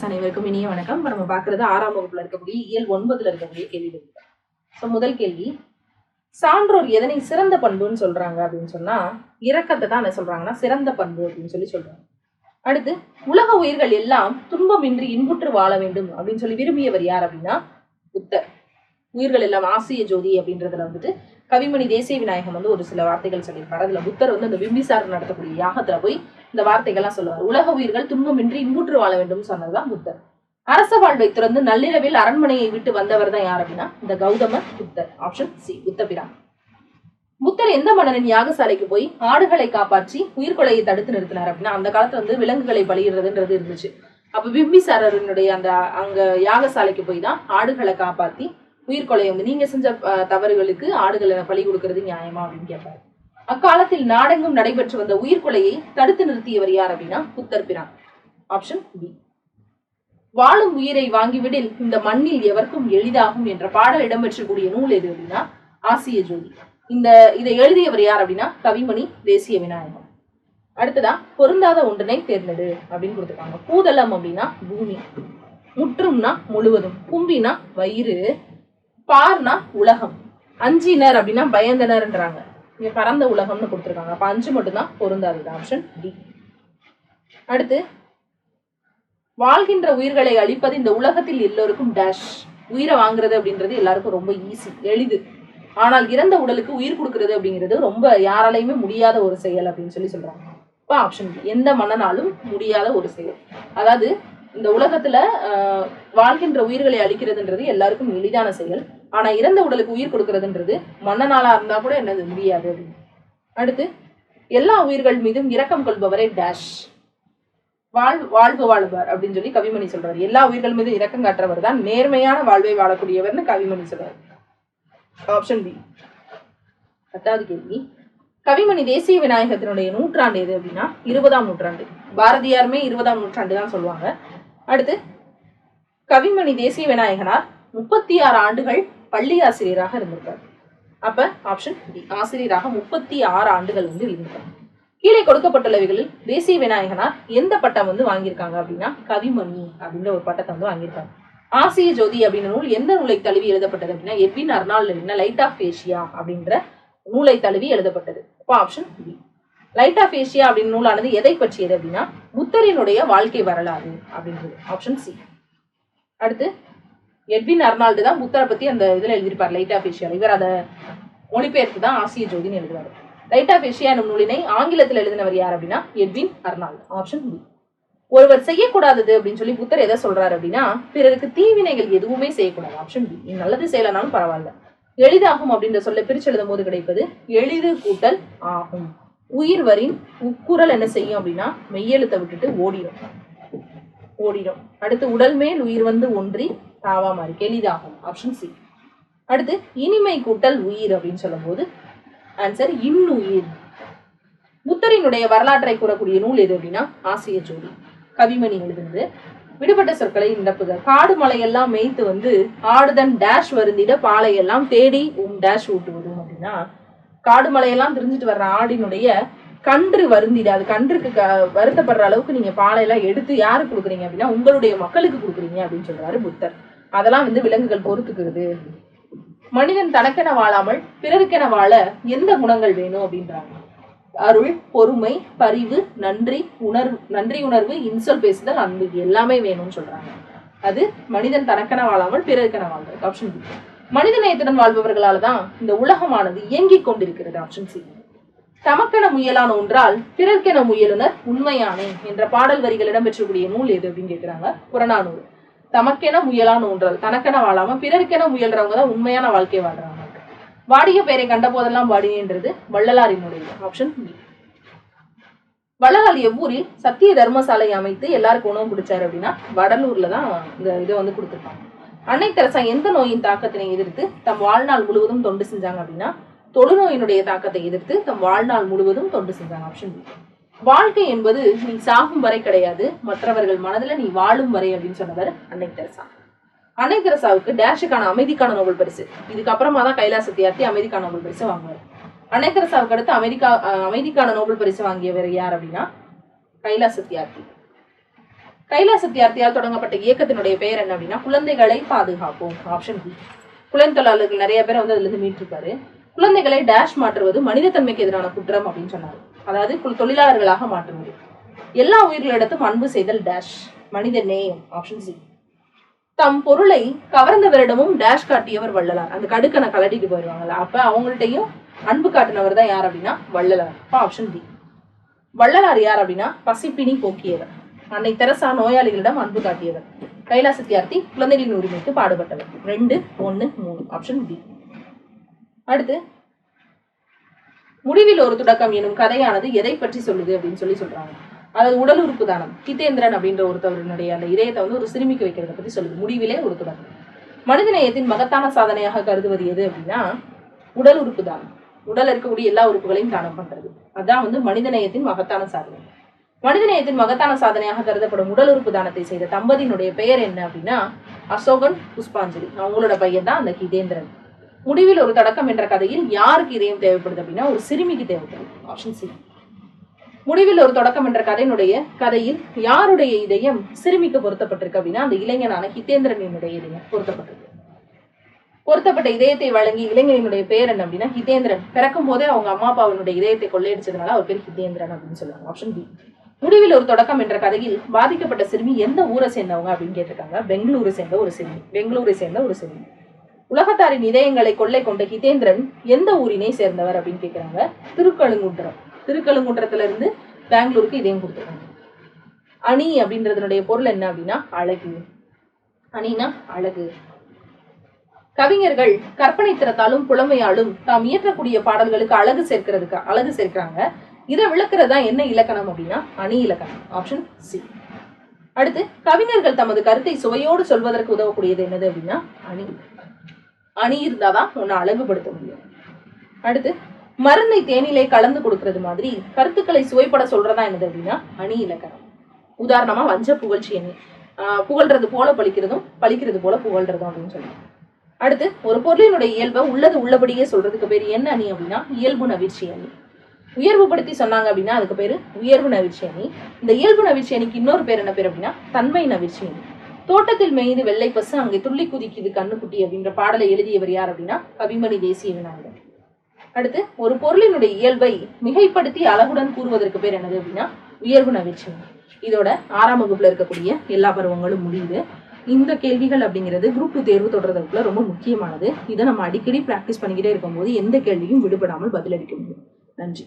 Viewers அனைவருக்கும் இனிய வணக்கம். நம்ம பார்க்கறது 6ஆம் வகுப்புல இருக்கக்கூடிய இயல் 9ல இருக்கக்கூடிய கேள்வி. ஸோ முதல் கேள்வி, சான்றோர் எதனை சிறந்த பண்புன்னு சொல்றாங்க அப்படின்னு சொன்னா இரக்கத்தை தான் என்ன சொல்றாங்கன்னா சிறந்த பண்பு அப்படின்னு சொல்றாங்க. அடுத்து, உலக உயிர்கள் எல்லாம் துன்பமின்றி இன்புற்று வாழ வேண்டும் அப்படின்னு சொல்லி விரும்பியவர் யார் அப்படின்னா புத்தர். உயிர்கள் எல்லாம் ஆசிய ஜோதி அப்படின்றதுல வந்துட்டு கவிமணி தேசிய விநாயகம் ஒரு சில வார்த்தைகள் சொல்லியிருப்பாரு. அதுல புத்தர் அந்த பிம்பிசார் நடத்தக்கூடிய யாகத்துல போய் இந்த வார்த்தைகள்லாம் சொல்லுவார். உலக உயிர்கள் துன்பமின்றி இன்புற்று வாழ வேண்டும் சொன்னதுதான் புத்தர். அரச வாழ்வை துறந்து நள்ளிரவில் அரண்மனையை விட்டு வந்தவர் தான் யார் அப்படின்னா இந்த கௌதம புத்தர். ஆப்ஷன் சி, புத்தபிரான். புத்தர் எந்த மன்னனின் யாகசாலைக்கு போய் ஆடுகளை காப்பாற்றி உயிர்கொலையை தடுத்து நிறுத்தினார் அப்படின்னா அந்த காலத்துல விலங்குகளை பலியிடுறதுன்றது இருந்துச்சு. அப்ப பிம்பிசாரனுடைய அந்த அங்க யாகசாலைக்கு போய் தான் ஆடுகளை காப்பாத்தி உயிர்கொலை நீங்க செஞ்ச தவறுகளுக்கு ஆடுகளை பலி கொடுக்கறது நியாயமா அப்படின்னு கேட்பாரு. அக்காலத்தில் நாடெங்கும் நடைபெற்று வந்த உயிர்கொலையை தடுத்து நிறுத்தியவர் யார் அப்படின்னா புத்தர் பிரான். Option B. வாழும் உயிரை வாங்கிவிடில் இந்த மண்ணில் எவருக்கும் எளிதாகும் என்ற பாடல் இடம்பெற்றக்கூடிய நூல் எது அப்படின்னா ஆசிய ஜோதி. இதை எழுதியவர் யார் அப்படின்னா கவிமணி தேசிய விநாயகம். அடுத்ததா, பொருந்தாத ஒன்றினை தேர்ந்தெடு அப்படின்னு கொடுத்துருக்காங்க. பூதளம் அப்படின்னா பூமி, முற்றும்னா முழுவதும், கும்பினா வயிறு, பார்னா உலகம், அஞ்சினர் அப்படின்னா பயந்தனர்ன்றாங்க. இங்க பரந்த உலகம்னு கொடுத்துருக்காங்க. அப்ப 5 மட்டும்தான் பொருந்தாது. Option D. அடுத்து, வாழ்கின்ற உயிர்களை அழிப்பது இந்த உலகத்தில் எல்லோருக்கும் டேஷ். உயிரை வாங்குறது அப்படின்றது எல்லாருக்கும் ரொம்ப ஈஸி, எளிது. ஆனால் இறந்த உடலுக்கு உயிர் கொடுக்கறது அப்படிங்கிறது ரொம்ப யாராலையுமே முடியாத ஒரு செயல் அப்படின்னு சொல்றாங்க. இப்ப ஆப்ஷன் டி, எந்த மன்னனாலும் முடியாத ஒரு செயல். அதாவது இந்த உலகத்துல வாழ்கின்ற உயிர்களை அழிக்கிறதுன்றது எல்லாருக்கும் எளிதான செயல். ஆனா இறந்த உடலுக்கு உயிர் கொடுக்கறதுன்றது மன்னனாலா இருந்தா கூட என்னது முடியாது அப்படின்னு. அடுத்து, எல்லா உயிர்கள் மீதும் இரக்கம் கொள்பவரை டேஷ். வாழ்வு வாழ்வார் அப்படின்னு சொல்லி கவிமணி சொல்றாரு. எல்லா உயிர்கள் மீதும் இரக்கம் காட்டுறவர் தான் நேர்மையான வாழ்வை வாழக்கூடியவர்னு கவிமணி சொல்றாரு. Option B. 10வது கேள்வி, கவிமணி தேசிய விநாயகத்தினுடைய நூற்றாண்டு எது அப்படின்னா 20ஆம் நூற்றாண்டு. பாரதியாருமே 20ஆம் நூற்றாண்டு தான் சொல்லுவாங்க. அடுத்து, கவிமணி தேசிய விநாயகனார் 36 ஆண்டுகள் பள்ளி ஆசிரியராக இருந்திருக்கார். அப்ப ஆப்ஷன் டி, ஆசிரியராக 36 ஆண்டுகள் இருந்திருக்கார். கீழே கொடுக்கப்பட்டுள்ளவைகளில் தேசிய விநாயகனார் எந்த பட்டம் வாங்கியிருக்காங்க அப்படின்னா கவிமணி அப்படின்ற ஒரு பட்டத்தை வாங்கியிருக்காங்க. ஆசிய ஜோதி அப்படின்ற நூல் எந்த நூலை தழுவி எழுதப்பட்டது அப்படின்னா Edwin Arnold light of Asia அப்படின்ற நூலை தழுவி எழுதப்பட்டது. அப்போ option B. Light of Asia அப்படின்னு நூலானது எதை பற்றியது அப்படின்னா புத்தரினுடைய வாழ்க்கை வரலாறு அப்படின்றது. Option C. அடுத்து, எட்வின் அர்னால்டு தான் புத்தரை பத்தி அந்த இதுல எழுதியிருப்பார் லைட் ஆஃப் ஏசியா. இவர் அதை மொழிபெயர்த்து தான் ஆசிய ஜோதின்னு எழுதுவார். லைட் ஆஃப் ஏசியா என்னும் நூலினை ஆங்கிலத்தில் எழுதினவர் யார் அப்படின்னா எட்வின் அர்னால்டு. Option B. ஒருவர் செய்யக்கூடாதது அப்படின்னு சொல்லி புத்தர் எதை சொல்றாரு அப்படின்னா பிறருக்கு தீவினைகள் எதுவுமே செய்யக்கூடாது. Option B. நீ நல்லது செய்யலனாலும் பரவாயில்ல. எளிதாகும் அப்படின்ற சொல்ல பிரிச்சு எழுதும் போது கிடைப்பது எளிது கூட்டல் ஆகும். உயிர் வரின் உக்குரல் என்ன செய்யும் அப்படின்னா மெய்யெழுத்தை விட்டுட்டு ஓடிடும். அடுத்து, உடல் மேல் உயிர் ஒன்றி தாவா மாதிரி எளிதாகும். Option C. அடுத்து, இனிமை கூட்டல் உயிர் அப்படின்னு சொல்லும் போது ஆன்சர் இன்னுயிர். புத்தரினுடைய வரலாற்றை கூறக்கூடிய நூல் எது அப்படின்னா ஆசிய ஜோதி. கவிமணி எழுதுனது. விடுபட்ட சொற்களை நிரப்புக. காடு மலையெல்லாம் மேய்த்து ஆடுதன் டேஷ் வருந்திட பாலையெல்லாம் தேடி டேஷ் ஊட்டுவதும் அப்படின்னா காடு மலையெல்லாம் தெரிஞ்சுட்டு வர்ற ஆடினுடைய கன்று வருந்திட, அது கன்றுக்கு வருத்தப்படுற அளவுக்கு நீங்க பாலையெல்லாம் எடுத்து யாருக்கு கொடுக்குறீங்க அப்படின்னா உங்களுடைய மக்களுக்கு கொடுக்குறீங்க அப்படின்னு சொல்றாரு புத்தர். அதெல்லாம் விலங்குகள் பொறுத்துக்கிறது. மனிதன் தனக்கென வாழாமல் பிறருக்கென வாழ எந்த குணங்கள் வேணும் அப்படின்றாங்க. அருள், பொறுமை, பரிவு, நன்றி உணர்வு, இன்சொல் பேசுதல், அன்பு, எல்லாமே வேணும்னு சொல்றாங்க. அது மனிதன் தனக்கென வாழாமல் பிறருக்கென வாழ்றது. Option B. மனித நேயத்துடன் வாழ்பவர்களால் தான் இந்த உலகமானது இயங்கிக் கொண்டிருக்கிறது. Option C. தமக்கென முயலான ஒன்றால் பிறர்க்கென முயலுனர் உண்மையானே என்ற பாடல் வரிகள் இடம்பெற்றக்கூடிய நூல் எது அப்படின்னு கேட்கிறாங்க. புறநானூறு. தமக்கென முயலான ஒன்றால், தனக்கென வாழாம பிறருக்கென முயல்றவங்க தான் உண்மையான வாழ்க்கை வாழ்றாங்க. வாடிய பெயரை கண்ட போதெல்லாம் வாடினேன்றது வள்ளலாரினுடைய. Option B. வள்ளலார் எவ்வூரில் சத்திய தர்மசாலை அமைத்து எல்லாருக்கும் உணவு பிடிச்சாரு அப்படின்னா வடலூர்ல தான் இந்த இதை கொடுத்துருப்பாங்க. அன்னை தெரசா எந்த நோயின் தாக்கத்தினை எதிர்த்து தம் வாழ்நாள் முழுவதும் தொண்டு செஞ்சாங்க அப்படின்னா தொழுநோயினுடைய தாக்கத்தை எதிர்த்து தம் வாழ்நாள் முழுவதும் தொண்டு செஞ்சாங்க. Option B. வாழ்க்கை என்பது நீ சாகும் வரை கிடையாது, மற்றவர்கள் மனதில் நீ வாழும் வரை அப்படின்னு சொன்னவர் அன்னை தெரசா. அன்னை தெரசாவுக்கு டேஷுக்கான அமைதிக்கான நோபல் பரிசு. இதுக்கப்புறமா தான் கைலாச சத்தியார்த்தி அமைதிக்கான நோபல் பரிசு வாங்குவார். அன்னை தெரசாவுக்கு அடுத்து அமைதிக்கான நோபல் பரிசு வாங்கியவர் யார் அப்படின்னா கைலாச சத்தியார்த்தி. கைலாசத்தியார்த்தியால் தொடங்கப்பட்ட இயக்கத்தினுடைய பெயர் என்ன அப்படின்னா குழந்தைகளை பாதுகாப்போம். Option B. குழந்தை தொழிலாளர்கள் நிறைய பேர் வந்து அதுல இருந்து மீட்டிருப்பாரு. குழந்தைகளை டேஷ் மாற்றுவது மனிதத்தன்மைக்கு எதிரான குற்றம் அப்படின்னு சொன்னாரு. அதாவது தொழிலாளர்களாக மாற்றுவது. எல்லா உயிர்களிடத்தும் அன்பு செய்தல் டேஷ் மனித நேயம். Option C. தம் பொருளை கவர்ந்தவரிடமும் டேஷ் காட்டியவர் வள்ளலார். அந்த கடுக்கனை கலட்டிட்டு போயிருவாங்கல்ல, அப்ப அவங்கள்ட்டையும் அன்பு காட்டினவர் தான் யார் அப்படின்னா வள்ளலார். Option D. வள்ளலார் யார் அப்படின்னா பசிப்பினி போக்கியவர். அன்னை தெரசா நோயாளிகளிடம் அன்பு காட்டியவர். கைலாசத்தியார்த்தி குழந்தைகளின் உரிமைக்கு பாடுபட்டவர். 2, 1, 3. Option B. அடுத்து முடிவில் ஒரு தொடக்கம் எனும் கதையானது எதை பற்றி சொல்லுது அப்படின்னு சொல்றாங்க. அதாவது உடல் உறுப்பு தானம். ஹிதேந்திரன் அப்படின்ற ஒருத்தவருடைய அந்த இதயத்தை வந்து ஒரு சிறுமிக்கு வைக்கிறத பத்தி சொல்லுது. முடிவிலே ஒரு தொடக்கம். மனிதநேயத்தின் மகத்தான சாதனையாக கருதுவது எது அப்படின்னா உடல் உறுப்பு தானம். உடல் இருக்கக்கூடிய எல்லா உறுப்புகளையும் தானம் பண்றது. அதான் வந்து மனிதநேயத்தின் மகத்தான சாதனை. மனிதநேயத்தின் மகத்தான சாதனையாக கருதப்படும் உடல் உறுப்பு தானத்தை செய்த தம்பதியினுடைய பெயர் என்ன அப்படின்னா அசோகன் புஷ்பாஞ்சலி. அவங்களோட பையன் தான் அந்த ஹிதேந்திரன். முடிவில் ஒரு தொடக்கம் என்ற கதையில் யாருக்கு இதயம் தேவைப்படுது அப்படின்னா ஒரு சிறுமிக்கு தேவைப்படுது. Option C. முடிவில் ஒரு தொடக்கம் என்ற கதையில் யாருடைய இதயம் சிறுமிக்கு பொருத்தப்பட்டிருக்கு அப்படின்னா அந்த இளைஞனான ஹிதேந்திரனினுடைய இதயம் பொருத்தப்பட்ட இதயத்தை வழங்கி இளைஞனுடைய பேர் என்ன அப்படின்னா ஹிதேந்திரன். பிறக்கும் போதே அவங்க அம்மா அப்பாவினுடைய இதயத்தை கொள்ளையடிச்சதுனால அவர் பேர் ஹிதேந்திரன் அப்படின்னு சொல்லுவாங்க. Option B. முடிவில் ஒரு தொடக்கம் என்ற கதையில் பாதிக்கப்பட்ட சிறுமி எந்த ஊரை சேர்ந்தவங்க அப்படின்னு கேட்டிருக்காங்க. பெங்களூரை சேர்ந்த ஒரு சிறுமி. உலகத்தாரின் இதயங்களை கொள்ளை கொண்ட ஹிதேந்திரன் எந்த ஊரினை சேர்ந்தவர் அப்படின்னு கேட்கிறாங்க. திருக்கழுங்குன்றத்துல இருந்து பெங்களூருக்கு இதயம் கொடுத்துருக்காங்க. அணி அப்படின்றதனுடைய பொருள் என்ன அப்படின்னா அழகு. அணினா அழகு. கவிஞர்கள் கற்பனை திறத்தாலும் புலமையாலும் தாம் இயற்றக்கூடிய பாடல்களுக்கு அழகு சேர்க்கிறாங்க. இதை விளக்குறதா என்ன இலக்கணம் அப்படின்னா அணி இலக்கணம். Option C. அடுத்து கவிஞர்கள் தமது கருத்தை சுவையோடு சொல்வதற்கு உதவக்கூடியது என்னது அப்படின்னா அணி இருந்தாதான் உன்னை அழகுபடுத்த முடியும். அடுத்து மருந்தை தேனிலே கலந்து கொடுக்கறது மாதிரி கருத்துக்களை சுவைப்பட சொல்றதா என்னது அப்படின்னா அணி இலக்கணம். உதாரணமா வஞ்ச புகழ்ச்சி அணி. புகழ்றது போல பழிக்கிறதும் பழிக்கிறது போல புகழ்றதும் அப்படின்னு சொல்லுவாங்க. அடுத்து ஒரு பொருளினுடைய இயல்பை உள்ளபடியே சொல்றதுக்கு பேர் என்ன அணி அப்படின்னா இயல்பு நவிர்ச்சி அணி. உயர்வுபடுத்தி சொன்னாங்க அப்படின்னா அதுக்கு பேரு உயர்வு நவிர்ச்சி அணி. இந்த இயல்பு நவிர்ச்சி அணிக்கு இன்னொரு பேர் என்ன பேர் அப்படின்னா தன்மை நவிர்ச்சி அணி. தோட்டத்தில் மேய்ந்து வெள்ளை பசு அங்கே துள்ளி குதிக்குது கண்ணுக்குட்டி அப்படின்ற பாடலை எழுதியவர் யார் அப்படின்னா கவிமணி தேசிய விநாயகர். அடுத்து ஒரு பொருளினுடைய இயல்பை மிகைப்படுத்தி அழகுடன் கூறுவதற்கு பேர் என்னது அப்படின்னா உயர்வு நவிர்ச்சி அணி. இதோட 6ஆம் வகுப்புல இருக்கக்கூடிய எல்லா பருவங்களும் முடியுது. இந்த கேள்விகள் அப்படிங்கிறது குரூப் 2 தேர்வு தொடர்றதுக்குள்ள ரொம்ப முக்கியமானது. இதை நம்ம அடிக்கடி பிராக்டிஸ் பண்ணிக்கிட்டே இருக்கும்போது எந்த கேள்வியும் விடுபடாமல் பதிலளிக்க முடியும். நன்றி.